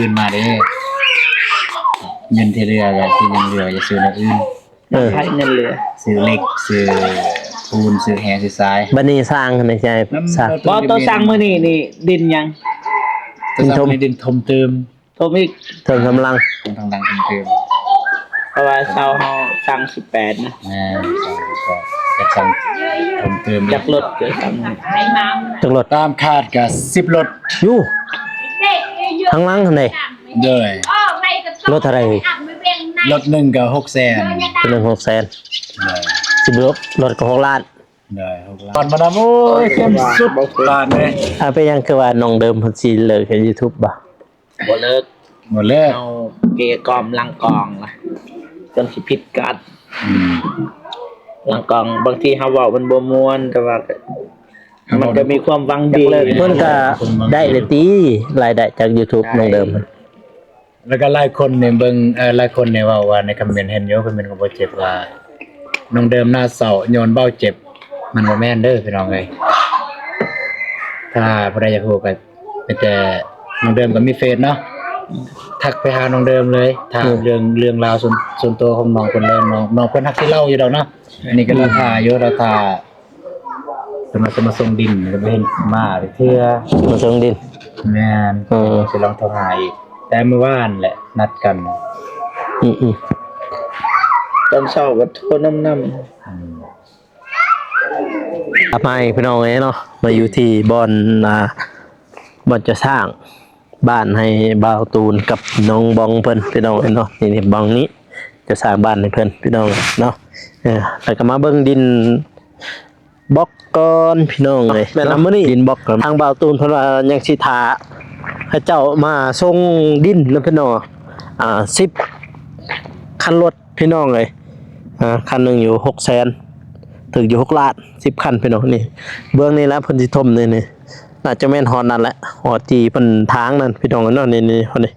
คืนมาเด้เงินที่เรือก็ที่ยังเหลือจะซื้ออย่างอื่นใช้เงินเหลือซื้อเหล็กซื้อปูนซื้อแหซื้อทรายบัดนี้สร้างในใจสร้างบ่ตัวสร้างมื้อนี้นี่ดินยังตัวสร้างในดินทมเติมอีกเติมกำลังทมทางดังทมเติมเพราะว่าเช้าเฮาสร้าง18นะจะสั่งทมเติมจักรถเกิดสั่งจักรถตามคาดก็10รถอยู่ทางหลังคั่นเด้เด้อรถเท่าไหร่รถนึงก็600,000เป็น600,000สิบรถก็6ล้านได้6ล้านตอนมาดามโอ้ยเข้มสุดล้านเลยเป็นยังคือว่าน้องเดิมเพิ่นสิเลิกเฮ็ด YouTube บ่เลิกเอาเกกอมลังกองล่ะจนสิผิดกัดลังกองบางทีเฮาเว้ามันบ่ม่วนแต่ว่ามันก็มีความหวังดีเพิ่นก็ได้เลยติรายได้จาก YouTube น้องเดิมแล้วก็หลายคนเนี่ยเบิ่งหลายคนเนี่ยว่าในคอมเมนต์เห็นอยู่คอมเมนต์ก็บ่เจ็บว่าน้องเดิมหน้าเศร้าโยนเบ้าเจ็บมันบ่แม่นเด้อพี่น้องเอ้ยถ้าบ่ได้อยากฮู้ก็แต่น้องเดิมก็มีเฟซเนาะทักไปหาน้องเดิมเลยถามเรื่องราวส่วนตัวของน้องเพิ่นเลยน้องเพิ่นทักสิเล่าอยู่ดอกเนาะอันนี้ก็ราคาอยู่ราคาจะมาส่งดินก็บ่เห็นมาเทื่อมาส่งดินแม่นสิลองโทรหาอีกแต่เมื่อวานแหละนัดกันตอนเช้าก็โทรนำมาอีกพี่น้องเอ้ยเนาะมาอยู่ที่บ่อนจะสร้างบ้านให้บ่าวตูนกับน้องบองเพิ่นพี่น้องเนาะนี่บองนี้จะสร้างบ้านให้เพิ่นพี่น้องเนาะแล้วก็มาเบิ่งดินบล็อกก่อนพี่น้องเอ้ยแล้วมื้อนี้ดินบล็อกทางบ่าวตูนเพิ่นว่ายังสิท่าให้เจ้ามาส่งดินแล้วพี่น้อง10คันรถพี่น้องเอ้ยคันนึงอยู่600,000ถึงอยู่6ล้าน10คันพี่น้องนี่เบื้องนี้แล้วเพิ่นสิถมนี่น่าจะแม่นฮอดนั่นแหละฮอดที่เพิ่นทางนั่นพี่น้องเนาะนี่ฮอดนี่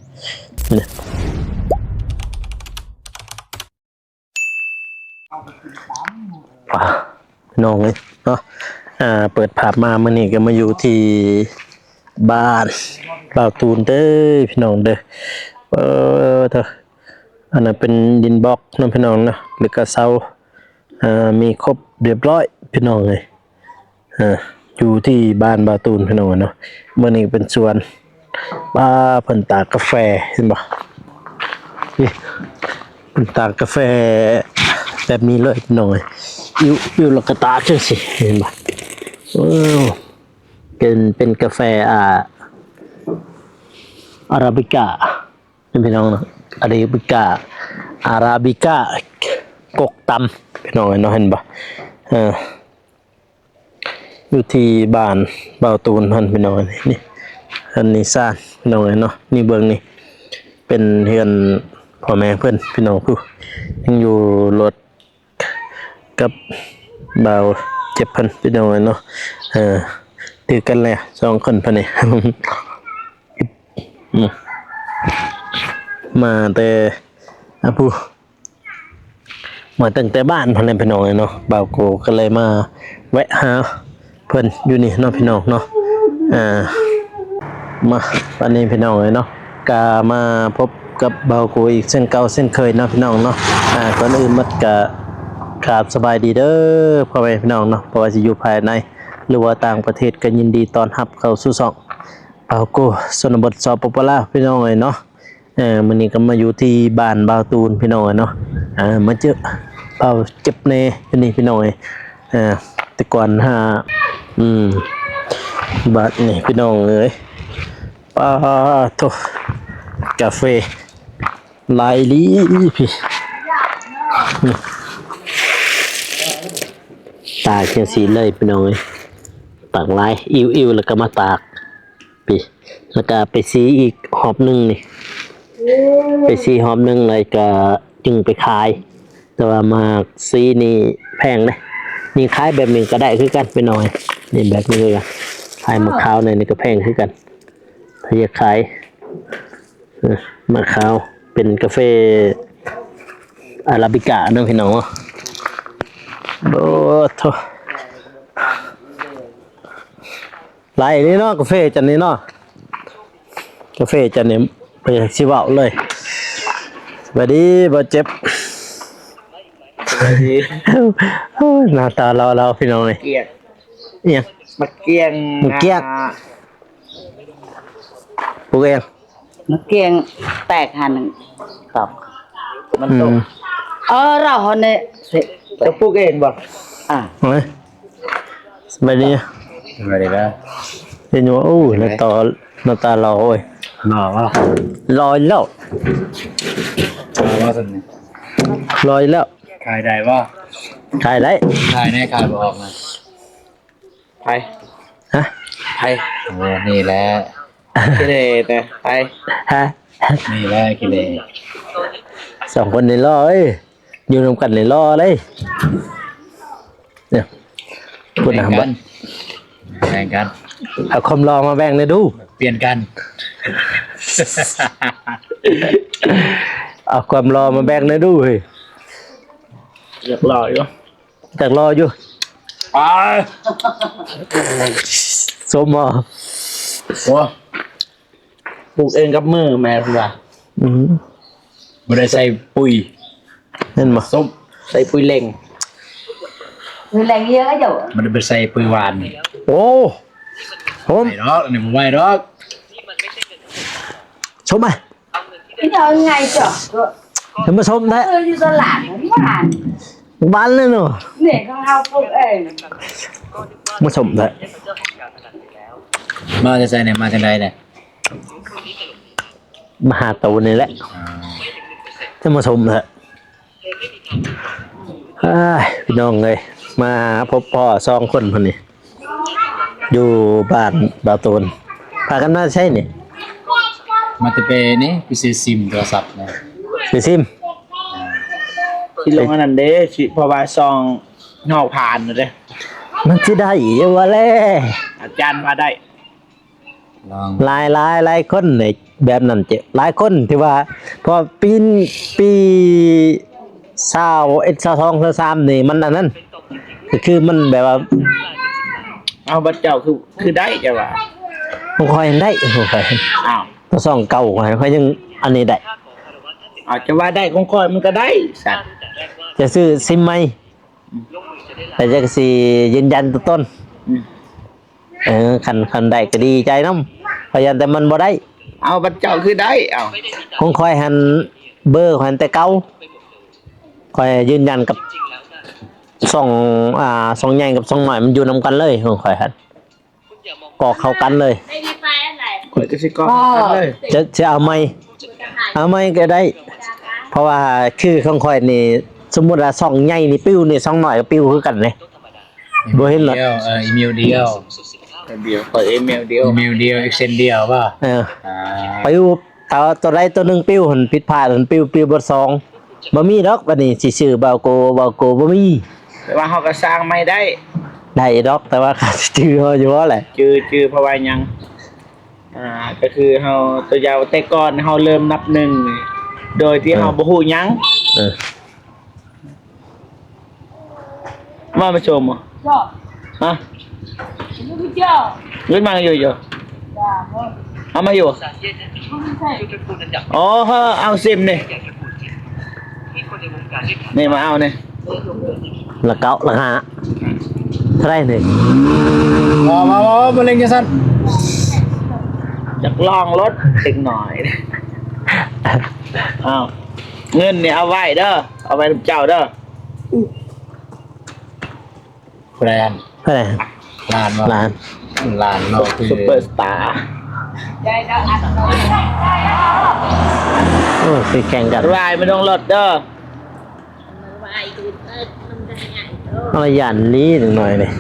พี่น้องเอ้ยเนาะเปิดภาพมามื้อนี้ก็มาอยู่ที่บ้านบ่าวตูนเด้อพี่น้องเด้อเถอะอันนั้นเป็นดินบล็อกเนาะพี่น้องเนาะแล้วก็เสามีครบเรียบร้อยพี่น้องเลยอยู่ที่บ้านบาตูนพี่น้องเนาะเมื่อนี้เป็นสวนบ้าเพิ่นตากกาแฟเห็นบ่นี่เพิ่นตากกาแฟแบบนี้เลยพี่น้องเลยอยู่แล้วก็ตากจังซี่เห็นบ่เป็นกาแฟอาราบิก้าพี่น้องเนาะอาราบิก้ากกตำพี่น้องเนาะเห็นบ่อยู่ที่บ้านบ่าวตูนเพิ่นพี่น้องนี่อันนี้ซ่านพี่น้องเนาะนี่เบิ่งนี่เป็นเฮือนพ่อแม่เพิ่นพี่น้องผู้ยังอยู่รถกับบ่าวเจ็บเพิ่นพี่น้องเนาะถือกันแหละ2คนเพิ่นนี่มาแต่ผู้มาตั้งแต่บ้านเพิ่นเลยพี่น้องเนาะบ่าวโกก็เลยมาแวะหาเพิ่นอยู่นี่เนาะพี่น้องเนาะมาวันนี้พี่น้องเนาะก็มาพบกับบ่าวโกอีกเช่นเก่าเช่นเคยเนาะพี่น้องเนาะก่อนอื่นมัดก็ครับสบายดีเด้อพ่อแม่พี่น้องเนาะเพราะว่าสิอยู่ภายในหรือว่าต่างประเทศก็ยินดีต้อนรับเข้าสู่ช่องบ่าวโกชนบทสปปลาวพี่น้องเนาะมื้อนี้ก็มาอยู่ที่บ้านบ่าวตูนพี่น้องเนาะมาเจอบ่าวเจ็บแน่นี่พี่น้องแต่ก่อนบัดนี่พี่น้องเอ้ยป้าโตกาแฟลายลีพี่ตากจังซี่เลยพี่น้องเอ้ยตากลายอิ่วแล้วก็มาตากพี่แล้วก็ไปสีอีกหอบนึงนี่ไปสีหอบนึงเลยก็จึงไปขายแต่ว่ามาสีนี่แพงเลยนี่ขายแบบนึงก็ได้คือกันไปหน่อยนี่แบบนี้เลยขายมะขาวนี่ก็แพงคือกันถ้าอยากขายมะขาวเป็นกาแฟอาราบิก้าเนาะพี่น้องโอ้โธ่หลายนี่เนาะกาแฟจันนี่เนาะกาแฟจันนี่ ไปสิเว้าเลยสวัสดีบ่เจ็บ สวัสดี หน้าตาเราพี่น้องเลย เกียรติ เนี่ย บักเกียง บักเกียง พวกเอง nó kiêng tẹt hẳn cọc มัน อื ตก ม ra hòn này จะปลูกเองบ่ à เฮ้ยสบายดี สวัสดีครับ เห็นว่าโอ้หน้าตาเราโอ้ย หล่อว่า ลอยแล้ว ว่าสันนี่ ลอยแล้ว ขายได้ว่า ขายได้ ขายแน่ขายบ่ออกมา ไป ฮะ ไป โอ้นี่แหละ ที่เดแต่ไป ฮะ นี่แหละกิเลส สองคนในรอเอ้ยอยู่รวมกันในรอเลยเนี่ยพูดนะ แบ่ง บั กั ด นแบ่งกัน เอาคอมรอมาแบ่งเลยดู เปลี่ยนกัน เอาความรอมาแบ่งเลยดูเฮ้ย อยากหล่ออยู่ จากรออยู่ ไป สมมอ โอ้ ปลูกเองกับมือแม่คุณว่า อืม บ่ได้ใส่ปุ๋ย เห็นบ่ ส้ม ใส่ปุ๋ยเล็ง người làng kia cái chỗ มันไปใส่ปุ๋ยหวาน โอ้ผม ไอ้ดอกนี่บ่ไหวดอก ชมไหม cái nhỏ ngày chỗ เห็นมาชมแท้ tôi đi ra làm nó bàn บ้านเลยเนาะ để con hao phục ơi มาชมแท้ มาจะใส่เนี่ยมาจังไดเนี่ย มาหาตูนี่แหละจะมาชมแท้อ้ายพี่น้องเลยมาพบพ่อสองคนคนนี้อยู่บ้านบาวตูนพากันมาใช่เนี่ย มาจะไปนี่ไปซื้อซิมโทรศัพท์นะ สิซิม ที่ลงอันนั้นเด้สิเพราะว่าซองนอกผ่านน่ะเด้ มันจะได้เยอะแล้ อาจารย์มาได้ ลอง หลายคนในแบบนั้นเจ้หลายคนที่ว่าพอปีเศร้าเอ็ดเศร้าทองเศร้าสามนี่มันอันนั้นก็คือมันแบบว่า เอาบัดเจ้าคือได้จ้ะว่า ผมคอยเห็นได้ผมคอยเห็น อ้าว ตัวซองเก่าคอยยังอันนี้ได้ เอาจะว่าได้ของคอยมันก็ได้สัตว์ จะซื้อซิมไหมแต่จะสิยืนยันตัวต้น อืม คันได้ก็ดีใจน้ำพยายามแต่มันบ่ได้ เอาบัดเจ้าคือได้เอา ผมคอยหันเบอร์หันแต่เก่าคอยยืนยันกับสองใหญ่กับสองหน่อยมันอยู่นำกันเลยผมคอยหันกอกเข้ากันเลย คอยก็สิกองกันเลย จะเอาไม่ก็ได้ เพราะว่าคือของคอยนี่สมมุติว่าสองใหญ่นี่ปิ้วนี่สองหน่อยก็ปิ้วคือกันเลย บ่เห็นหรอ เดียวอีเมลเดียว เดียวคอยอีเมลเดียว อีเมลเดียวเอ็กเซนเดียวป่ะ อ่า อ่า ปิ้วเอาตัวใดตัวหนึงปิ้วหันผิดพลาดหันปิ้วบ่สองบ่มีดอกบัดนี้สิซื้อบาโกบ่มี แต่ว่าเขาก็สร้างไม่ได้ ได้ดอกแต่ว่าขาดชื่อเฮาอยู่ว่าแหละ จือเพราะว่ายังก็คือเขาตัวยาวแต่ก่อนเขาเริ่มนับหนึ่งโดยที่เขาบ่ฮู้หยัง เออ มาประชมอ่ะ cho ฮะ nó cứ cho ยืนมาอยู่อยู่ dạ vâng เอามาอยู่ không thấy อ๋อเฮ้อเอาซิมนี่นี่มาเอาเนี่ย ละเก้าละห้าเท่าไหร่นี่ มาเล่นกันสั้น อยากลองรถเด็กหน่อยอ้าวเงินเนี่ยเอาไว้เด้อเอาไว้เจ้าเด้อ แบรนด์ เท่าไหร่ ลานมา ล้าน ลานเราคือ ซุปเปอร์สตาร์ đây đó ăn โอ้ยไปแข่งกัน รายไม่ต้องรถเด้อ อะไรยันนี้หนึ่งหน่อยเลย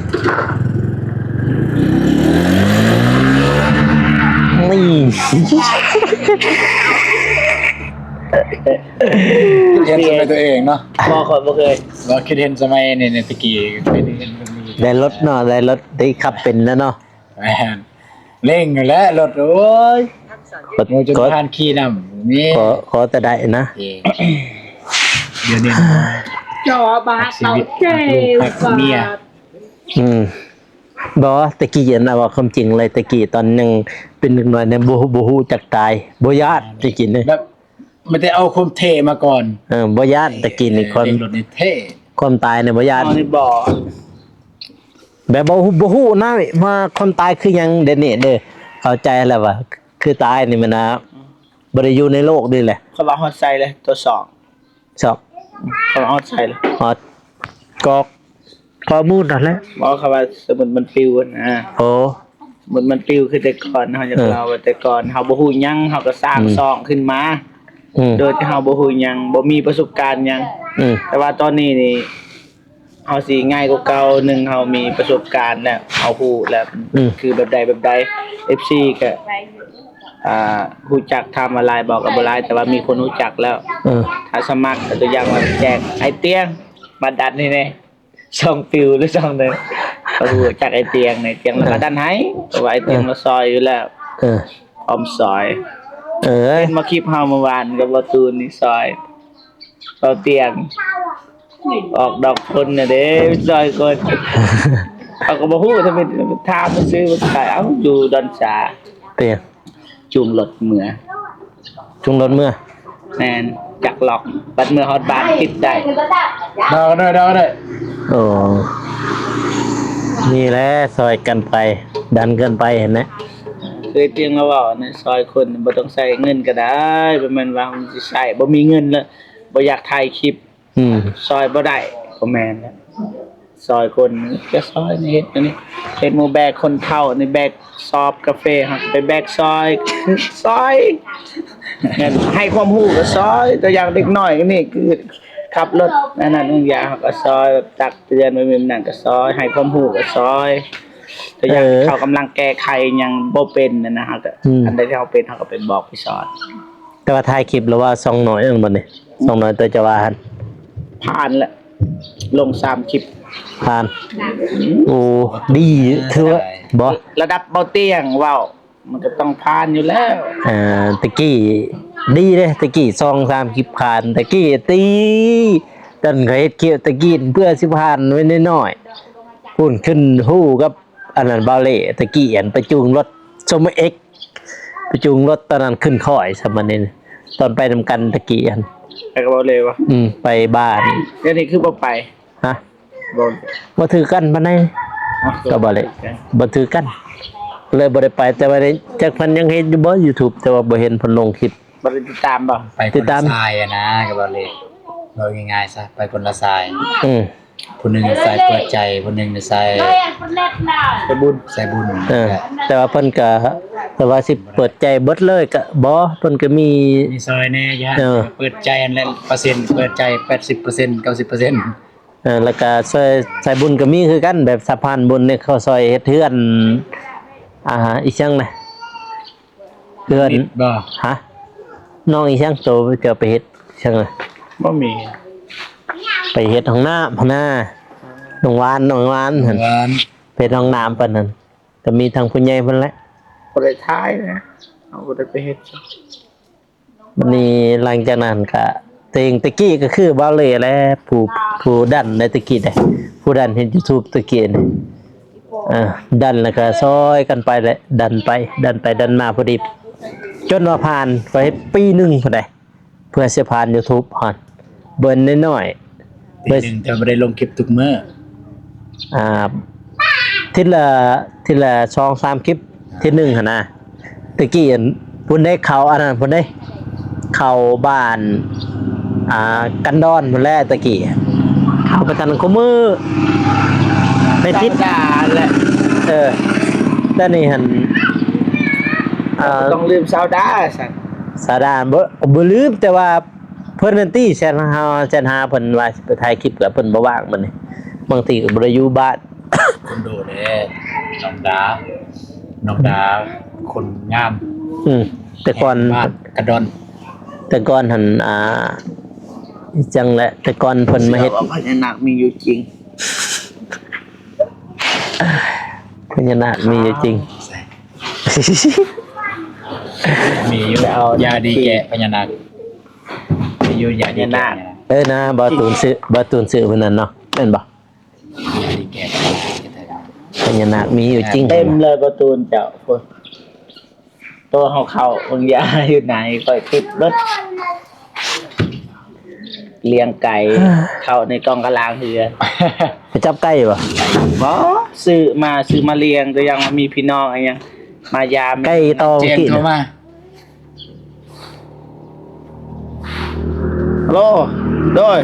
นี่ เห็นสมัยตัวเองเนาะ พอคนบ่เคย เราคิดเห็นสมัยในตะกี้เป็นเห็นมันมี ได้รถเนาะได้รถได้ขับเป็นแล้วเนาะ แมนเร่งอยู่แล้วรถโอ้ย รถ โมจน ก็ ผ่านขี้น้ำนี่ ขอแต่ได้นะ เดี๋ยวนี้ cho bà ชีวิตลูกพักเมีย อืม บ่ตะกี้น่ะว่าความจริงเลยตะกี้ตอนยังเป็นเด็กน้อยเนี่ยบ่ฮู้จักตายบ่ญาติตะกี้นี่ แบบไม่ได้เอาความเท่มาก่อน บ่ญาติตะกี้นี่ความ เด็กรถนี่เท่ ความตายเนี่ยบ่ญาติ เอาในบ่อ แบบบ่ฮู้นะว่าความตายคือหยังเด้นี่เด้อเข้าใจแล้วว่าคือตายนี่มันนะบ่ได้อยู่ในโลกนี่แหละ เขาบอกฮอดใส่เลยตัวสอง ชอบ เขาบอกฮอดใส่เลย ฮอดกอกข้อมูลนั่นแหละ บอกเขาว่าสมุดมันปลิวนะ โอ้ สมุดมันปลิวคือแต่ก่อนเฮาจะเล่าว่าแต่ก่อนเฮาบ่ฮู้หยังเฮาก็สร้างซองขึ้นมา อืม โดยที่เฮาบ่ฮู้หยังบ่มีประสบการณ์หยัง อืม แต่ว่าตอนนี้นี่เฮาสิง่ายกว่าเก่าหนึ่งเฮามีประสบการณ์แล้วเฮาฮู้แล้วคือแบบใด FC ก็รู้จักทำอะไรบอกกับบ่หลายแต่ว่ามีคนรู้จักแล้ว ถ้าสมัครก็ตัวอย่างว่าแจกไอเตียงมาดันนี่แน่ช่องปิวหรือช่องใดก็รู้จักไอเตียงในเตียงแล้วมาดันให้เพราะว่าไอเตียงเราซอยอยู่แล้ว เออ ออมซอย เออ เห็นมาคลิปเฮาเมื่อวานกับบ่ตูนนี่ซอยเราเตียง ออกดอกพลน่ะเด้ซอยคนเอาก็บ่ฮู้ถ้าเป็นถามมาซื้อมาขายเอ้าอยู่ดอนสา เตียง จุ่มรถเหมือ จุงรถเมื่อ แม่นจักหลอกบัดเมื่อฮอดบ้านคิดได้ ดาวได้ โอ้นี่แหละซอยกันไป ดันกันไปเห็นไหม เคยเตียงแล้วเว้าในซอยคนบ่ต้องใช้เงินก็ได้บ่แม่นว่ามันสิใช้บ่มีเงินแล้วบ่อยากถ่ายคลิป อืม ซอยบ่ได้บ่แม่นแล้วซอยคนก็ซอยนี่เฮ็ดอันนี้เฮ็ดหมู่แบกคนเฒ่าในแบกซอบกาแฟหักไปแบกซอยซอยงั้นให้ความรู้ก็ซอยตัวอย่างเด็กน้อยก็นี่คือขับรถนั่นนั่นอย่างก็ซอยแบบตักเตือนไว้แบบนั้นก็ซอยให้ความรู้ก็ซอยตัวอย่างเขากำลังแก้ไขหยังบ่เป็นนั่นนะฮะก็อันใดที่เขาเป็นเขาก็ไปบอกไปสอน แต่ว่าถ่ายคลิปแล้วว่าซองน้อยอันบ่นี่ซองน้อยตัวจะว่าหั่น ผ่านละลง3คลิป ผ่าน โอ้ดีคือว่าบ่ ระดับเบาเตียงเว้ามันก็ต้องผ่านอยู่แล้ว ตะกี้ดีเด้ตะกี้ซอง3คลิปผ่านตะกี้ตีตันก็เฮ็ดเกี่ยวตะกี้เพื่อสิผ่านไว้น้อยๆพุ่นขึ้นฮู้กับอันนั้นบาเล่ตะกี้อันไปจูงรถสมเอ็กไปจูงรถตอนนั้นขึ้นค่อยซะมันนี่ตอนไปนำกันตะกี้อัน แต่ก็บ่เลยวะ ไปบ้าน เดี๋ยวนี้คือบ่ไป ฮะ บ่ บ่ถือกันปานใดก็บ่เลยบ่ถือกัน เลยบ่ได้ไปแต่ว่าได้จักเพิ่นยังเฮ็ดอยู่บ่ YouTube แต่ว่าบ่เห็นเพิ่นลงคลิป บ่ได้ติดตามบ่ ไปคนละทรายอะนะก็บ่เลยเราง่ายๆซะไปคนละทราย อืม ผู้หนึงสายเปิดใจผู้หนึงสาย ไปบุญ สายบุญ แต่ว่าเพิ่นก็แต่ว่าสิเปิดใจเบิดเลยก็บ่เพิ่นก็มี มีซอยแน่ยะ เออ เปิดใจอันละเปอร์เซ็นต์เปิดใจ 80% 90% แล้วก็ซอยบุญก็มีคือกันแบบสะพานบุญเนี่ยเขาซอยเฮ็ดเฮือนอีจังนะเฮือน นิดบ่ ฮะน้องอีจังโตก็ไปเฮ็ดจังนะ บ่มี ไปเฮ็ดห้องน้ำพุ่นน่ะน้องวานหั่น หวาน ไปเฮ็ดห้องน้ำเพิ่นนั่นก็มีทางผู้ใหญ่เพิ่นแหละ บ่ได้ท้ายนะเอาบ่ได้ไปเฮ็ด วันนี้หลังจากนั้นก็ตัวเองตะกี้ก็คือบ่าวเล่แหละผู้ดันในตะกี้ได้ผู้ดันเฮ็ด YouTube ตะกี้นี่ดันแล้วก็ซอยกันไปแหละดันไปดันมาพอดีจนว่าผ่านไปปีหนึงพุ่นได้เพื่อสิผ่าน YouTube ฮอดเบิ่นน้อยๆ ปีหนึงแต่บ่ได้ลงคลิปทุกมื้อ ทีละ2-3คลิปที่หนึ่งหั่นนะตะกี้พุ่นได้เข้าอันนั้นพุ่นได้เข้าบ้านกันดอนพุ่นแลตะกี้เข้าไปทันคุมือไปพิษ ธรรมดาแหละ แล้วนี่หั่นต้องลืมซาวดาสั่น สาดานบ่ลืมแต่ว่าเพิ่นนั่นติแซนหาเพิ่นว่าสิไปถ่ายคลิปแล้วเพิ่นบ่ว่างมื้อนี้บางทีก็บ่ได้อยู่บ้าน คนโดเด้น้องดาคนงาม แต่ก่อน บ้านกระดอน หั่นจังแหละแต่ก่อนเพิ่นมาเฮ็ด พญานาคมีอยู่จริง พญานาคมีอยู่จริง มีอยู่ยาดีแกะพญานาคมีอยู่ยาดีแกะ นะบ่ตูนซื้อเพิ่นนั่นเนาะแม่นบ่ ยาดีแกะ พญานาคมีอยู่จริง เต็มเลยประตูเจ้าคนตัวเขาเข้าบางยาอยู่ไหนก็ติดรถเลี้ยงไก่เข้าในกองกะลางเหือ ไปจับไก่บ่ บ่ซื้อมาเลี้ยงแต่ยังมีพี่น้องอะไรยังมายาม ไก่ตอง เจน กิน โทรมา ฮัลโหลโดย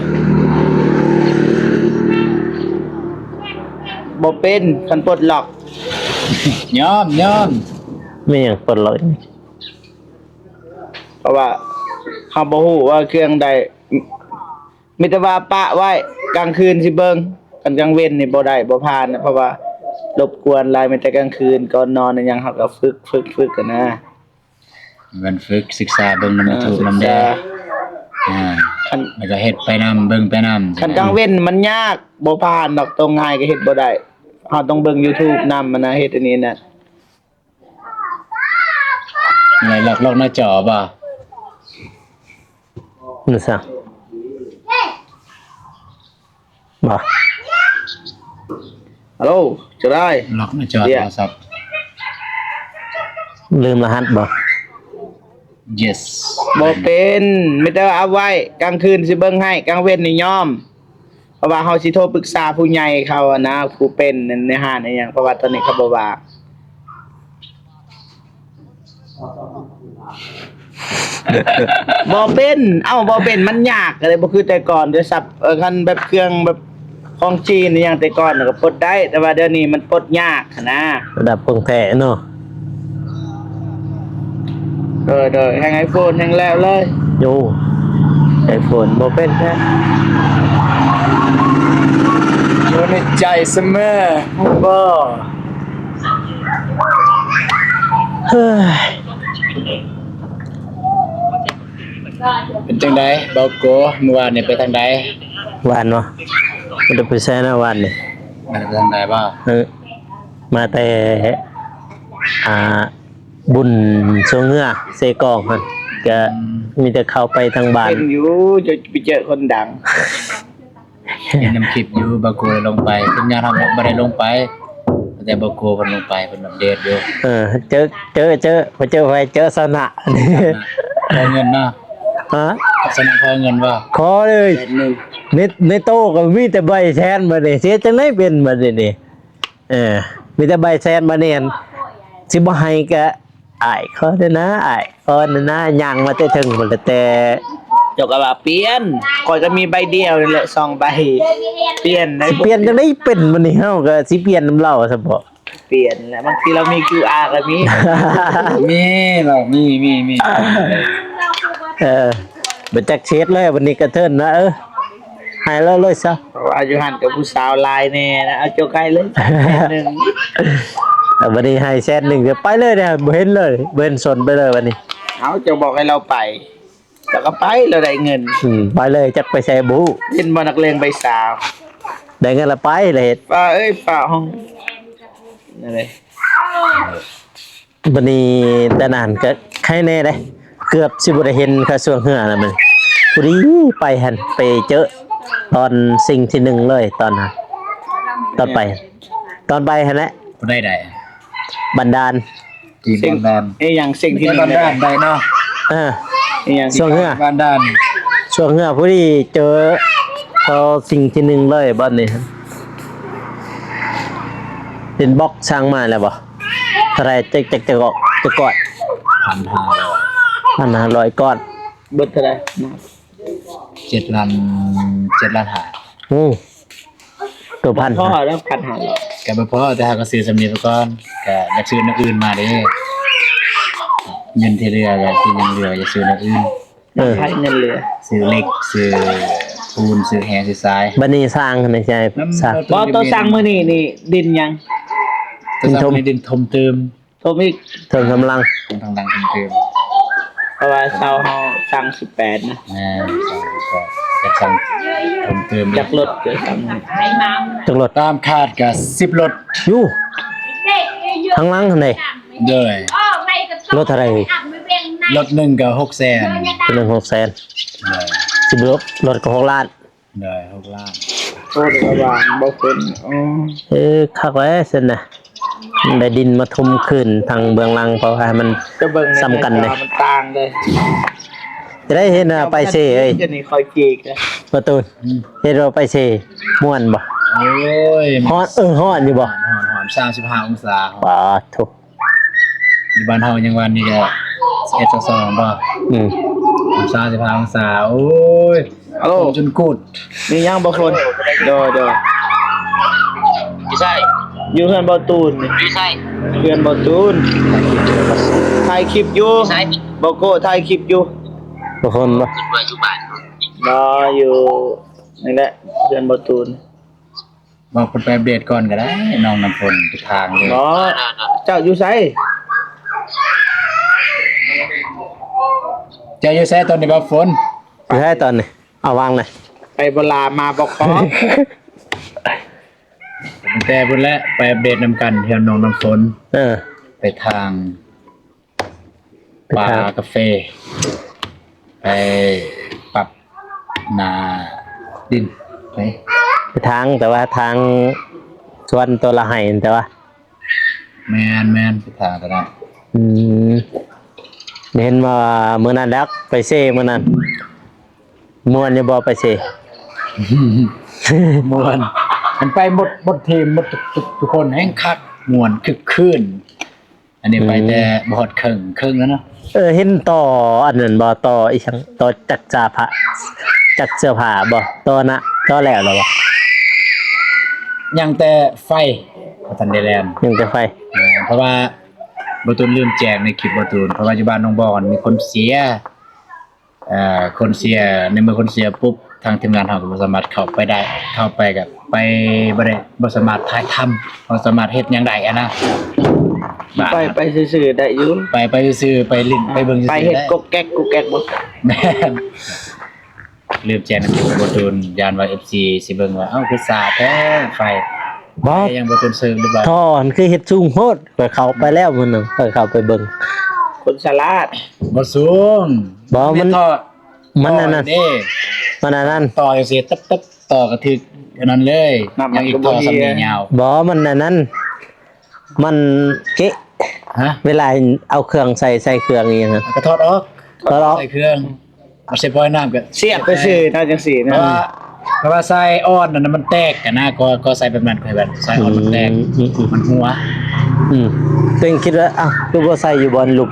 บ่เป็นคันปลดล็อก ยอม ไม่หยังปลดล็อก เพราะว่าเขาบ่ฮู้ว่าเครื่องใดมีแต่ว่าปะไว้กลางคืนสิเบิ่งกันกลางเว้นนี่บ่ได้บ่ผ่านนะเพราะว่ารบกวนหลายมีแต่กลางคืนก่อนนอนนี่ยังเขาก็ฝึกกันนะ มันฝึกศึกษาเบิ่งนำถูกนำแดคัน แล้วก็เฮ็ดไปนำเบิ่งไปนำ คันกลางเว้นมันยากบ่ผ่านดอกตรงง่ายก็เฮ็ดบ่ได้เฮาต้องเบิ่ง YouTube นำมันนะเฮ็ดอันนี้น่ะ อะไรหลอกหน้าจอบ่ นั่นซะบ่ ฮัลโหลจะได้ หลอกหน้าจอโทรศัพท์ ลืมรหัสบ่ yes บ่เป็นมีแต่เอาไว้กลางคืนสิเบิ่งให้กลางเว้นนี่ยอมเพราะว่าเฮาสิโทรปรึกษาผู้ใหญ่เขาอะนะผู้เป็นในห้างอีหยังเพราะว่าตอนนี้เขาบ่ว่างบ่เป็นบ่เป็นมันยากก็เลยบ่คือแต่ก่อนเดี๋ยวสับคันแบบเครื่องแบบของจีนอหยังแต่ก่อนน่ะก็ปลดได้แต่ว่าเดี๋ยวนี้มันปลดยากนะ ระดับของแท้เนาะ โดยแฮง iPhone แฮงแล้วเลย โยไอโฟนบ่เป็นแท้ อยู่ในใจเสมอ บ่ เฮ้ย เป็นจังไดเบาโกเมื่อวานนี่ไปทางใด หวานเนาะมันจะไปแซ่นะหวานนี่ ไปทางใดบ่ มาแต่อ่าบุญทรงเงือเซกองมันก็มีแต่เข้าไปทางบ้าน เป็นอยู่จะไปเจอคนดัง เห็นนำคลิปอยู่เบาโกลงไปทีมงานทำบ่ได้ลงไปแต่เบาโกเพิ่นลงไปเพิ่นอัปเดตอยู่ เจอไปเจอสนะ ขอเงินเนาะ ฮะ สนับขอเงินบ่ ขอเลยในโต๊ะก็มีแต่ใบแทนมาเนี่ยเสียจังได๋เป็นมาเนี่ยนี่มีแต่ใบแทนมาเนี่ยสิบ่ให้ก็อ้ายขอเด้อนะอ้ายขอเด้อนะย่างมาแต่ถึงพุ่นละแต่ เจ้าก็ว่าเปลี่ยนก่อยก็มีใบเดียวนี่แหละ2ใบเปลี่ยนได้ สิเปลี่ยนจังได๋เป็นมานี่เฮาก็สิเปลี่ยนนำเราซะบ่ เปลี่ยนแหละบางทีเรามี QR ก็มี มีบ่มี บ่จักเช็ดเลยวันนี้กระเทินนะให้แล้วเลยซะ เพราะว่าอยู่หันกับผู้สาวลายแน่นะเอาเจ้าไกลเลยหนึ่ง วันนี้ให้แซน1เดี๋ยวไปเลยเนี่ยบ่เห็นเลยบ่เห็นสนไปเลยวันนี้ เอาจะบอกให้เราไปแล้วก็ไปเราได้เงิน ไปเลยจักไปใส่บู เล่นบอลนักเลงใบสาว ได้เงินละไปเลยเฮ็ด ป้าป้าห้องนั่นเลย วันนี้แต่นานก็ใครแน่เด้เกือบสิบ่ได้เห็นกระทรวงเฮือแล้วมันผู้ดีไปหั่นไปเจอตอนสิ่งที่1เลยตอนนั้นตอนไปหั่นแหละ บ่ได้ บันดาล จีนบ้าน อย่างสิ่งที่ บ้านด้านได้เนาะ อย่าง ช่วงเฮือ บ้านด้าน ช่วงเฮือผู้ดีเจอพอสิ่งที่1เลยบัดนี้เป็นบล็อกสร้างมาแล้วบ่เท่าไหร่จะกอด 1,500 ก้อน เบิดเท่าไหร่ 7 ล้านหา ตัวพัน พ่อแล้ว1,500 ก็บ่พอแต่หาก็ซื้อสำนีไปก่อนก็อยากซื้ออย่างอื่นมาเด้เงินที่เหลือก็ที่ยังเหลือจะซื้ออย่างอื่น ให้เงินเหลือ ซื้อเหล็กซื้อปูนซื้อแหซื้อทราย บัดนี้สร้างในใจสร้าง บ่ตัวสั่งมื้อนี้นี่ดินยัง ต้องทำให้ดินทมเติม โทรอีก เทิงกำลัง ทางดังทมเติม เพราะว่าเช้าเฮาสั่ง18นะ จะสั่งทมเติม จากรถจะสั่ง จักรถ ตามคาดก็10รถ อยู่ข้างหลังหั่นนี่ เด้อ รถเท่าไหร่ รถหนึงก็600,000 เป็น600,000 เด้อ สิบรถก็6ล้าน เด้อ6ล้าน โอ้ระหว่างบ่ฝนอ๋อคักแล้วซั่นน่ะได้ดินมาทุ่มขึ้นทางเบื้องหลังเพราะว่ามัน จะเบิ่งใน สำคัญเลย มันต่างเลย จะได้เห็นไปเซเอ้ย จะนี่คอยจีกนะ ประตูนเฮ็ดเราไปเซม่วนบ่ โอ้ย ฮ้อนฮ้อนอยู่บ่ หอน35องศา ปาทุ อยู่บ้านเฮายังวันนี้ก็11-12บ่35องศาโอ้ย ฮัลโหล จนกูด มียังบ่ฝนโดพี่ใช่อยู่เพื่อนบ่ตูนพี่ใช่เพื่อนบ่ตูนถ่ายคลิปอยู่ใช่บ่โก้ถ่ายคลิปอยู่ บ่คนบ่ รออยู่นี่แหละเพื่อนบ่ตูน บอกเพิ่นไปอัปเดตก่อนก็ได้น้องน้ำฝนทุกทางเลย เนาะเจ้าอยู่ไส เจ้าอยู่ไสตอนนี้บ่ฝน อยู่ให้ตอนนี้เอาวางหน่อย ไปบ่ลามาบ่ขอ ตั้งแต่พุ่นแล้วไปอัปเดตนำกันเที่ยวน้องน้ำฝนไปทางป่ากาแฟไปปรับนาดินไป ไปทางแต่ว่าทางสวนตัวละไห้แต่ว่า แมนไปทางกันนะ เห็นว่ามื้อนั้นแล้วไปเซมื้อนั้นม่วนอยู่บ่ไปเซ ม่วนมันไปหมดทีมหมดทุกคนแห่งคักม่วนคึกคืนอันนี้ไปแต่บ่ฮอดครึ่งแล้วเนาะ เห็นต่ออันนั้นบ่ต่ออีหยังต่อจักจ่าผ้าจักเสื้อผ้าบ่ต่อนะต่อแล้วเหรอบ่ ยังแต่ไฟบ่ทันได้แล่น ยังแต่ไฟ เพราะว่าบ่ตูนลืมแจ้งในคลิปบ่ตูนเพราะว่าอยู่บ้านน้องบอนมีคนเสียคนเสียในเมื่อคนเสียปุ๊บทางทีมงานเฮาก็บ่สามารถเข้าไปได้เข้าไปก็ไปบ่สามารถถ่ายทำบ่สามารถเฮ็ดหยังได้อะนะ ไปซื่อๆได้อยู่ ไปซื่อๆไปลิ้นไปเบิ่งซื่อๆ ไปเฮ็ดกกแก๊กบ่ แม่นลืมแจ้งในคลิปบ่ตูนย่านว่า FC สิเบิ่งว่าเอ้าคือสาแท้ไฟ บ่ ยังบ่ตูนเซิงหรือเปล่า ท่ออันคือเฮ็ดสูงโพดไปเข้าไปแล้วมื้อนึงไปเข้าไปเบิ่ง คนสลาด บ่สูง บ่มัน ท่อ มันอันนั้น นี่ มันอันนั้น ต่อจังซี่ตึ๊บๆต่อกระทึกอันนั้นเลยยังอีกต่อสำนียาว บ่มันอันนั้นมันเกะ ฮะ เวลาเอาเครื่องใส่เครื่องอีหยังนั้น ก็ถอดออก ถอดออก ใส่เครื่องเอาใส่ปล่อยน้ำก็ เสียบไปซื่อถ้าจังซี่ เพ นะ ราะว่าใส่อ้อนนั่นนะมันแตกกันนะก็ใส่แบบนั้นค่อยแบบใส่อ้อนมันแตกมันหัว ตัวเองคิดว่าอ้าวคือบ่ใส่อยู่บนลุก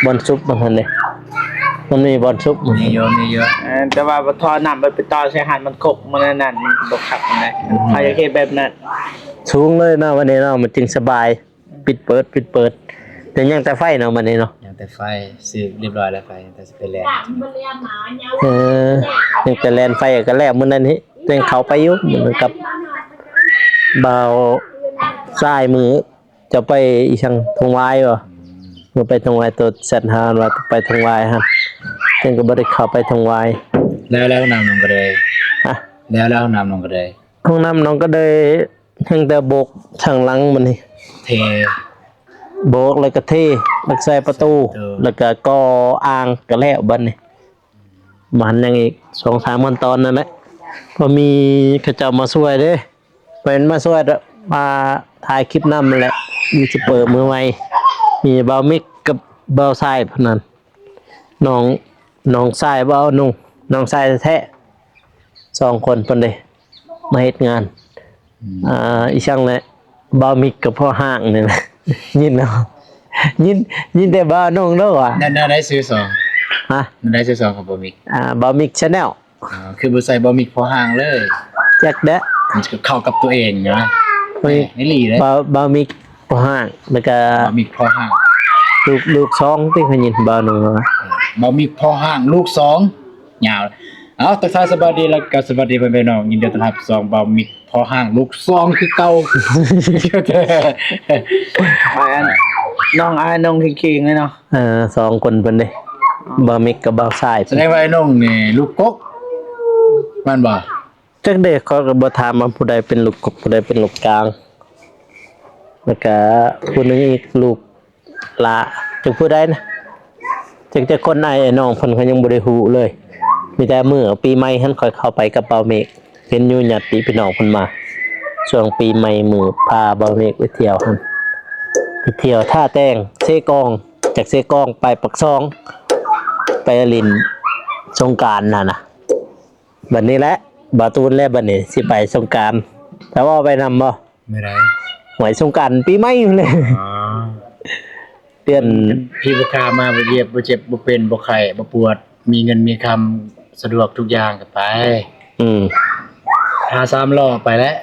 บนซุปบ่ทันเด้มันมีบนซุปมัน มีเยอะ แต่ว่าบ่ทอน้ำมันไปต่อใส่หันมันกกมันนั่นมันบ่ขับมันได้ถ้าอยากเฮ็ดแบบนั้น สูงเลยเนาะวันนี้เนาะมันจึงสบายปิดเปิดแต่ยังแต่ไฟเนาะวันนี้เนาะ อย่างแต่ไฟซื้อเรียบร้อยแล้วไฟแต่สิไปแลน ยังแต่แลนไฟก็แล้วมื้อนั้นนี่ตัวเองเข้าไปอยู่เหมือนกับเบาซ้ายมือจะไปอีสังทงวายบ่บ่ไปทงวายตัวเซตหาว่าไปทงวายฮะเพิ่นก็บ่ได้เข้าไปทงวาย แล้วน้ำลงก็เลย ฮะ แล้วน้ำลงก็เลย ห้องน้ำน้องก็ได้ทั้งแต่โบกทางหลังมันนี่ เท โบกแล้วก็เทแล้วก็ใส่ประตู แล้วก็ก่ออ่างก็แล้วบัดนี้มันยังอีก 2-3 ขั้นตอนนั่นแหละพอมีเขาเจ้ามาช่วยเด้เป็นมาช่วยมาถ่ายคลิปนำนั่นแหละมีสเปิดมือใหม่มีเบามิกกับเบาทรายพนันน้องทรายเบาน้องทรายแท้2คนเพิ่นเด้มาเฮ็ดงานอีช่างแหละเบามิกกับพ่อห้างนี่แหละ ยินเนาะยินแต่เบาน้องเด้อว่ะ นั่นได้ซื้อสอง ฮะ นั่นได้ซื้อสองครับบ่มิก เบามิก Channel คือบ่ใส่บ่มิกพอห่างเลย แจ็คเด้อ มันจะเข้ากับตัวเองนะนี่หลีเลย เบามิกพ่อห้างแล้วก็ บ่มิกพอห่าง ลูก2ที่เขายินเบาหนึ่งว่า บ่มิกพอห่างลูก2ยาวเอาทักทายสวัสดีแล้วก็สวัสดีเพื่อนๆน้องยินดีต้อนรับ2บ่มิกพอห่างลูก2คือเก่า น้องอายน้องคิงๆเลยเนาะ 2คนเพิ่นเด้เบามิกกับเบาทราย แสดงว่าไอ้น้องนี่ลูกกกมันบ่ จักเด็กเขาก็บ่ถามว่าผู้ใดเป็นลูกกบผู้ใดเป็นลูกกลางแล้วก็ผู้หนึงอีกลูกหลาจักผู้ใดนะจักคนไอ้น้องเพิ่นก็ยังบ่ได้ฮู้เลยมีแต่มื้อปีใหม่หันค่อยเข้าไปกับเบาเมก เห็นอยู่ญาติพี่น้องเพิ่นมาช่วงปีใหม่มือพาบ่าวเมฆไปเที่ยวหั่นไปเที่ยวท่าแต้งเซกองจากเซกองไปปักซองไปลินสงกรานต์น่ะบัดนี้แหละบ่าวตูนและบัดนี้สิไปสงกรานต์แต่ว่าไปนำบ่ ไม่ได้ หวยสงกรานต์ปีใหม่เลย อ๋อ เดือน พี่บุคามาบ่เจ็บบ่เจ็บบ่เป็นบ่ไข้บ่ปวด มีเงินมีคำสะดวกทุกอย่างก็ไป อืม หา3ล้อไปแล้ว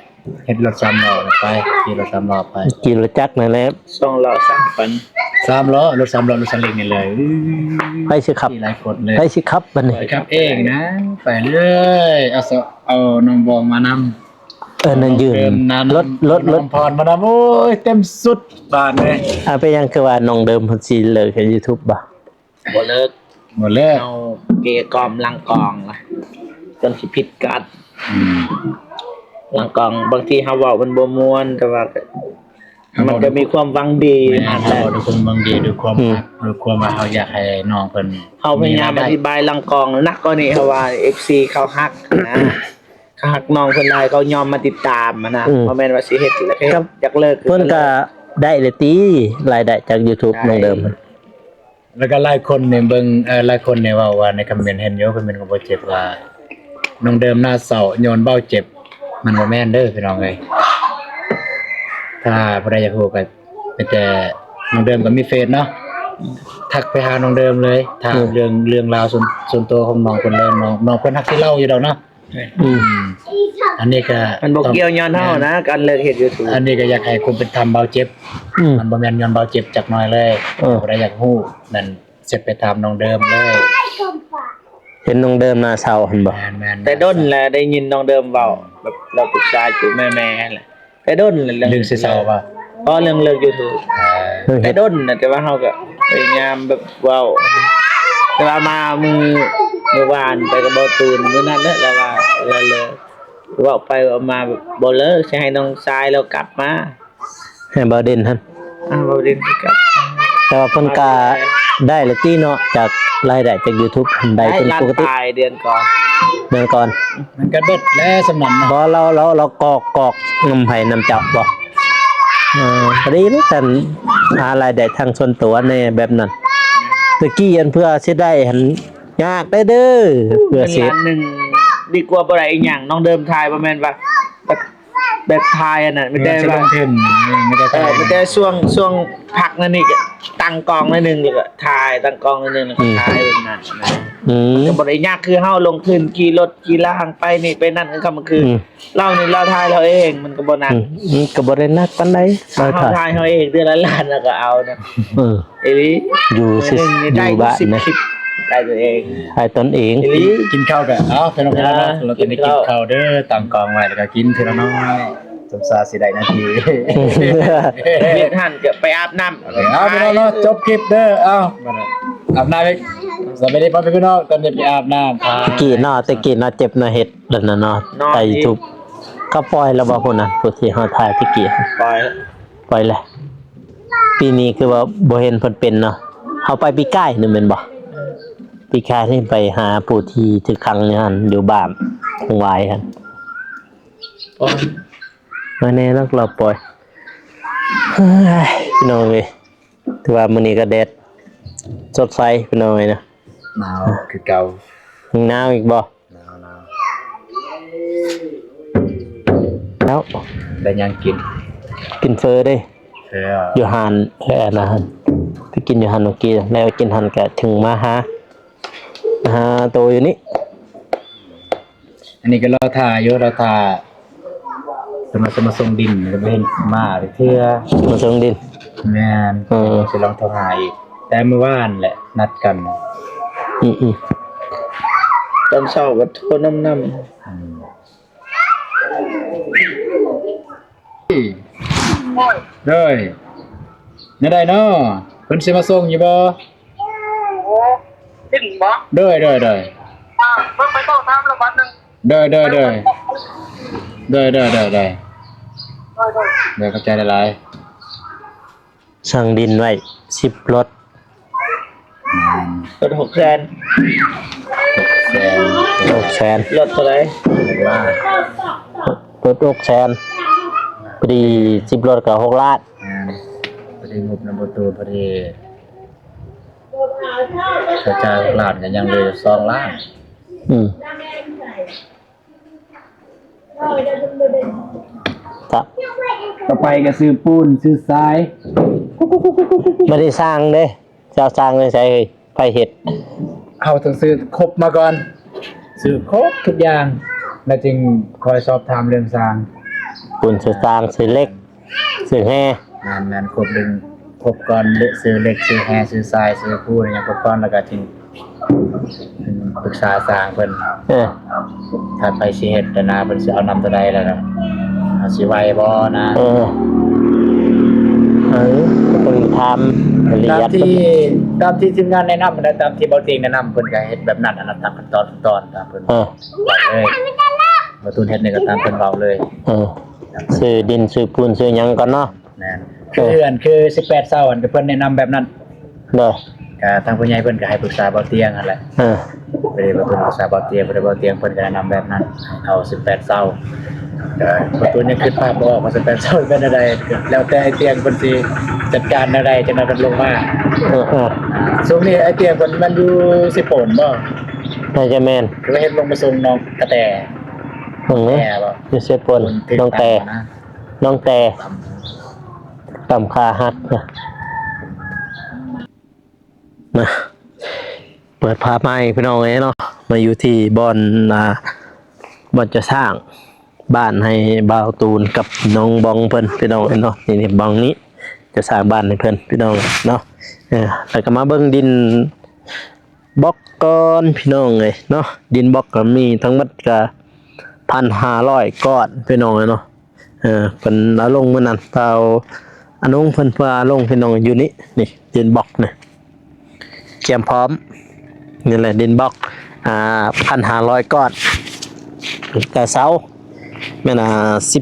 เฮ็ดรถ3ล้อไปขี่รถ3ล้อไป กินรถจักรนั่นแหละ ช่องเราสร้างปัน 3ล้อรถ3ล้อรถซาเล้งนี่เลย ไปสิครับ มีหลายคนเลย ไปสิครับบัดนี้ ไปครับเองนะ ไปเลยเอาน้องบองมานำ นั่นยืน เดิมนั้น รถ น้องพรมานำโอ้ยเต็มสุดบานเลย ไปยังคือว่าน้องเดิมเพิ่นสิเลิกเฮ็ด YouTube บ่ บ่เลิก หมดเลย เอาเกยกอมลังกองนะจนสิผิดกัดลังกองบางทีเฮาเว้ามันบ่ม่วนแต่ว่ามันก็มีความหวังดี ไม่ มา ให้ แต่ เราดูความบางดีดูความรักดูความว่าเขาอยากให้น้องเพิ่น เฮาพยายามอธิบายลังกองนักกว่านี้เฮาว่า FC เขาฮักนะเขาฮักน้องเพิ่นหลายเขายอมมาติดตามนะบ่แม่นว่าสิเฮ็ดแล้วก็อยากเลิก เพิ่นก็ได้เลยติรายได้จาก YouTube น้องเดิม แล้วก็หลายคนเนี่ยเบิ่งหลายคนเนี่ยว่าในคอมเมนต์เห็นอยู่คอมเมนต์ก็บ่เจ็บว่าน้องเดิมหน้าเศร้าโยนเบ้าเจ็บ มันบ่แม่นเด้อพี่น้องเอ้ยถ้าผู้ใดอยากรู้ก็ไปแต่น้องเดิมก็มีเฟซเนาะทักไปหาน้องเดิมเลยถามเรื่องราวส่วนตัวของน้องเพิ่นเลยน้องเพิ่นทักสิเล่าอยู่ดอกเนาะ อืม อันนี้ก็ มันบ่เกี่ยวย้อนเฮานะการเลิกเฮ็ด YouTube อันนี้ก็อยากให้คุณเป็นธรรมเบาเจ็บ อืม มันบ่แม่นย้อนเบาเจ็บจักหน่อยเลยผู้ใดอยากฮู้นั่นเสร็จไปตามน้องเดิมเลย เห็นน้องเดิมหน้าเศร้าหั่นบ่ แม่นๆ แต่ด้นแหละได้ยินน้องเดิมเว้าแบบเราปรึกษาอยู่แม่ๆแหละแต่ด้นแหละ เรื่องสิเศร้าป่ะ เพราะเรื่องเลิก YouTube แต่ด้นน่ะแต่ว่าเฮาก็พยายามแบบเว้าแต่ว่ามามื้อวานไปกับบ่ตูนมื้อนั้นแหละแล้วว่าเราเลิกเว้าไปเว้ามาแบบบ่เลิกสิให้น้องชายเรากลับมา ให้บ่เด่นหั่น บ่ได้กลับ แต่ว่าเพิ่นก็ได้เลยติเนาะจากรายได้จาก YouTube เพิ่นได้เป็น ล้าน ปกติ ปลายเดือนก่อน เดือนก่อน มันก็เบิดแล้วสำนันเนาะ บ่เรากอกนำไผนำเจ้าบ่พอดีนะแต่หารายได้ทางส่วนตัวในแบบนั้นตะกี้อันเพื่อสิได้หันยากได้เด้อเพื่อ เป็น สิ ล้านหนึงดีกว่าบ่ได้อีหยังน้องเดิมทายบ่แม่นว่าแบบทายอันน่ะไม่ได้ จะล ว่า งทุนไม่ได้ ไม่ได้ช่วงพักนั่นนี่ก็ตั้งกองนิดนึงแล้วก็ทายตั้งกองนิดนึงแล้วก็ทายแบบนั้นนะ อืม ก็บ่ได้ยากคือเฮาลงทุนขี่รถขี่ล่างไปนี่ไปนั่นก็มันคือ อืม เรานี่เราทายเราเองมันก็บ่หนัก ก็บ่ได้นักปานใด เฮาทายเฮาเองเดือนละล้านแล้วก็เอานะ เออ เอลิ อยู่ มื้อหนึงนี่ อ ได้ ยู่บ้าน 10 นะ คลิปได้ตัวเอง ให้ตนเอง เอลิ กินข้าวกันเป็นโอเคแล้วเนาะเราจะได้กินข้าวเด้อตั้งกองไว้แล้วก็กินทีละน้อยสมซาสิได้นาที เวียดหันก็ไปอาบน้ำ เอาพี่น้องเนาะจบคลิปเด้อเอาอาบน้ำอีกสวัสดีพ่อพี่น้องตอนนี้ไปอาบน้ำ ตะกี้เนาะเจ็บเนาะเฮ็ดนั่นน่ะเนาะไป YouTube ก็ปล่อยแล้วบ่พุ่นน่ะผู้ที่เฮาถ่ายตะกี้ ปล่อย ปล่อยแล้วปีนี้คือว่าบ่เห็นเพิ่นเป็นเนาะเฮาไปปีก้ายนี่แม่นบ่ปีก้ายนี่ไปหาผู้ที่ถึกขังอยู่หั่นอยู่บ้านคงวายหั่น ปล่อย มาแน่แล้วเราปล่อยเฮ้ยพี่น้องเอ้ยถือว่ามื้อนี้ก็แดดสดใสพี่น้องเอ้ยนะ หนาวคือเก่า ยังหนาวอีกบ่ หนาว แล้ว ได้ยังกิน กินเฟอเด้ เพื่อ อยู่หานนะฮะไปกินอยู่หานเมื่อกี้แล้วกินหันก็ถึงมาหาโตอยู่นี่ อันนี้ก็เราถ่ายอยู่เราถ่ายจะมาส่งดินจะไม่เห็นมาเพื่อ มาส่งดิน แม่นจะลองโทรหาอีกแต่เมื่อวานแหละนัดกัน อืม ตอนเช้าก็โทรน้ำ เด้ยนี่ได้เนาะเพิ่นสิมาส่งอยู่บ่ ดิ้นบ่ เด้ย เพิ่งไปต้องทำละวันหนึ่ง เด้ยเเข้าใจหลาย สั่งดินไว้10รถ ๆรถ600,000 แสน 600,000 600,000 รถเท่าไหร่ ว่าร ถ600,000พอดี10รถก็6ล้าน พอดีงบนำประตูพอดีกระจายล้านกันยังเหลย2ล้าน อืมครับ ต่อไปก็ซื้อปูนซื้อทราย ไม่ได้สร้างเด้เจ้าสร้างเลยใช่ไปเฮ็ด เอาต้องซื้อครบมาก่อนซื้อครบทุกอย่างแล้วจึงคอยสอบถามเรื่องสร้าง ปุ่นซื้อสร้างซื้อเหล็กซื้อแห่ งานครบดึงครบก่อนซื้อเหล็กซื้อแฮซื้อทรายซื้อปูนอย่างครบก่อนแล้วก็จึงปรึกษาสร้างเพิ่น ถ้าไปสิเฮ็ดแต่นาเพิ่นสิเอานำตัวใดแล้วเนาะเอาสิไหวบ่นะ ต้องทำละเอี ตาม ยด ที่ทีมงานแนะนำนะตามที่เบาเตียงแนะนำเพิ่นก็เฮ็ดแบบนั้นอันนั้นตามขั้นตอนตามเพิ่นบอกเลยบ่ตูนเฮ็ดนี่ก็ตามเพิ่นเว้าเลย ซื้อดินซื้อปูนซื้อหยังก่อนเนาะ แม่นคือ18เช้าอันก็เพิ่นแนะนำแบบนั้น เด้อ ก็ทางผู้ใหญ่เพิ่นก็ให้ปรึกษาเบาเตียงนั่นแหละบ่ได้บ่ตูนปรึกษาเบาเตียงบ่ได้เบาเตียงเพิ่นก็แนะนำแบบนั้นเอา18เช้าก็บ่ตูนยังคิดภาพบ่ออกว่า18เช้าเป็นอะไรแล้วแต่ไอ้เตียงเพิ่นสิจัดการอะไรจังได๋เพิ่นลงมา ช่วงนี้ไอ้เตียงมันอยู่สิโปนบ่ น่าจะแม่น คือเฮ็ดลงมาส่งน้องกระแต นี่ แม่บ่ อยู่เซปนน้องแต่ต่ำคาหักนะเปิดภาพใหม่พี่น้องเนาะมาอยู่ที่บอนจะสร้างบ้านให้บ่าวตูนกับน้องบองเพิ่นพี่น้องเนาะนี่บองนี้จะสร้างบ้านให้เพิ่นพี่น้องเนาะแล้วก็มาเบิ่งดินบล็อกก้อนพี่น้องเลยเนาะดินบล็อกก็มีทั้งหมดก็1,500 ก้อนพี่น้องเนาะเพิ่นเอาลงมื้อนั้นเปล่าอันนงเพิ่นว่าลงพี่น้องอยู่นี่ดินบล็อกนี่เตรียมพร้อมนี่แหละดินบล็อก1,500 ก้อนแต่เสาแม่น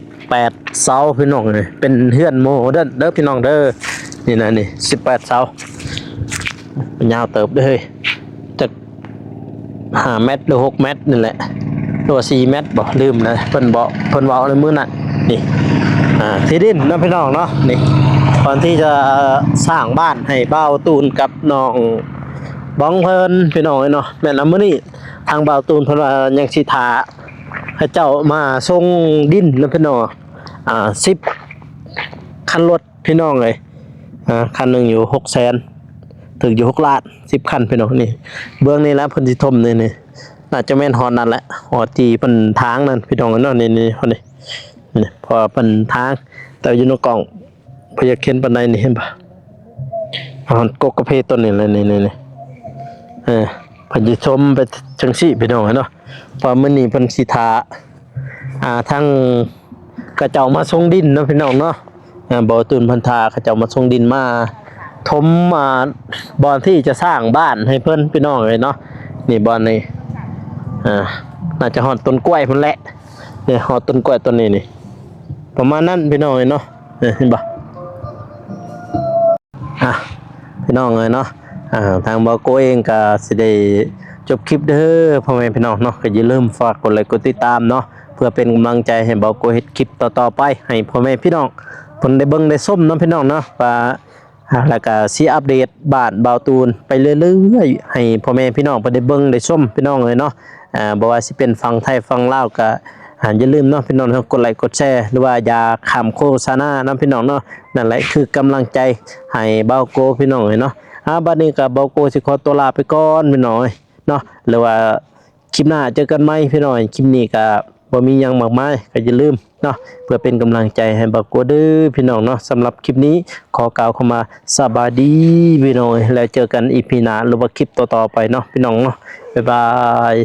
18เสาพี่น้องเลยเป็นเฮือนโมเดิร์นเด้อพี่น้องเด้อนี่นะนี่18เสายาวเติบเด้อเฮ้ยจัก5เมตรหรือ6เมตรนี่แหละตัว4เมตรบ่ลืมนะเพิ่นเว้าในมื้อนั้นนี่ที่ดินเนาะพี่น้องเนาะนี่ก่อนที่จะสร้างบ้านให้บ่าวตูนกับน้องบ้องเพิ่นพี่น้องเนาะแม่นมื้อนี้ทางบ่าวตูนเพิ่นว่ายังสิท่าให้เจ้ามาส่งดินเนาะพี่น้อง10คันรถพี่น้องเลยคันหนึงอยู่ 600,000 ถึงอยู่6ล้าน10คันพี่น้องนี่เบื้องนี้แล้วเพิ่นสิถมนี่น่าจะแม่นฮอดนั่นแหละฮอดที่เพิ่นทางนั่นพี่น้องเนาะนี่ฮอดนี่พอเพิ่นทางแต่อยู่ในกล่องพยาเข็นปานใดนี่เห็นบ่ฮอดกกกระเพต้นนี่แหละนี่เพิ่นสิชมไปจังซี่พี่น้องเนาะพอมื้อนี้เพิ่นสิทาทั้งกระเจ้ามาส่งดินเนาะพี่น้องเนาะบ่ตื่นเพิ่นทากระเจ้ามาส่งดินมาถมบอนที่จะสร้างบ้านให้เพิ่นพี่น้องเลยเนาะนี่บอนนี่น่าจะฮอดต้นกล้วยพุ่นแหละเนี่ยฮอดต้นกล้วยต้นนี้นี่ประมาณนั้นพี่น้องเลยเนาะเห็นบ่พี่น้องเลยเนาะทางบ่โกเองก็สิได้จบคลิปเด้อพ่อแม่พี่น้องเนาะก็อย่าลืมฝากกดไลค์กดติดตามเนาะเพื่อเป็นกำลังใจให้บ่โกเฮ็ดคลิปต่อๆไปให้พ่อแม่พี่น้องเพิ่นได้เบิ่งได้ชมเนาะพี่น้องเนาะว่าแล้วก็สิอัปเดตบ้านบ่าวตูนไปเรื่อยๆให้พ่อแม่พี่น้องเพิ่นได้เบิ่งได้ชมพี่น้องเลยเนาะบ่ว่าสิเป็นฝั่งไทยฝั่งลาวก็อย่าลืมเนาะพี่น้องกดไลค์กดแชร์หรือว่าอย่าข้ามโฆษณาเนาะพี่น้องเนาะนั่นแหละคือกำลังใจให้บ่าวโกพี่น้องเลยเนาะบัดนี้ก็บ่าวโกสิขอตัวลาไปก่อนพี่น้องเนาะหรือว่าคลิปหน้าเจอกันใหม่พี่น้องคลิปนี้ก็บ่มีหยังมากมายก็อย่าลืมเนาะเพื่อเป็นกำลังใจให้บ่าวโกเด้อพี่น้องเนาะสำหรับคลิปนี้ขอกล่าวเข้ามาสบายดีพี่น้องแล้วเจอกันอีพีหน้าหรือว่าคลิปต่อๆไปเนาะพี่น้องเนาะบ๊ายบาย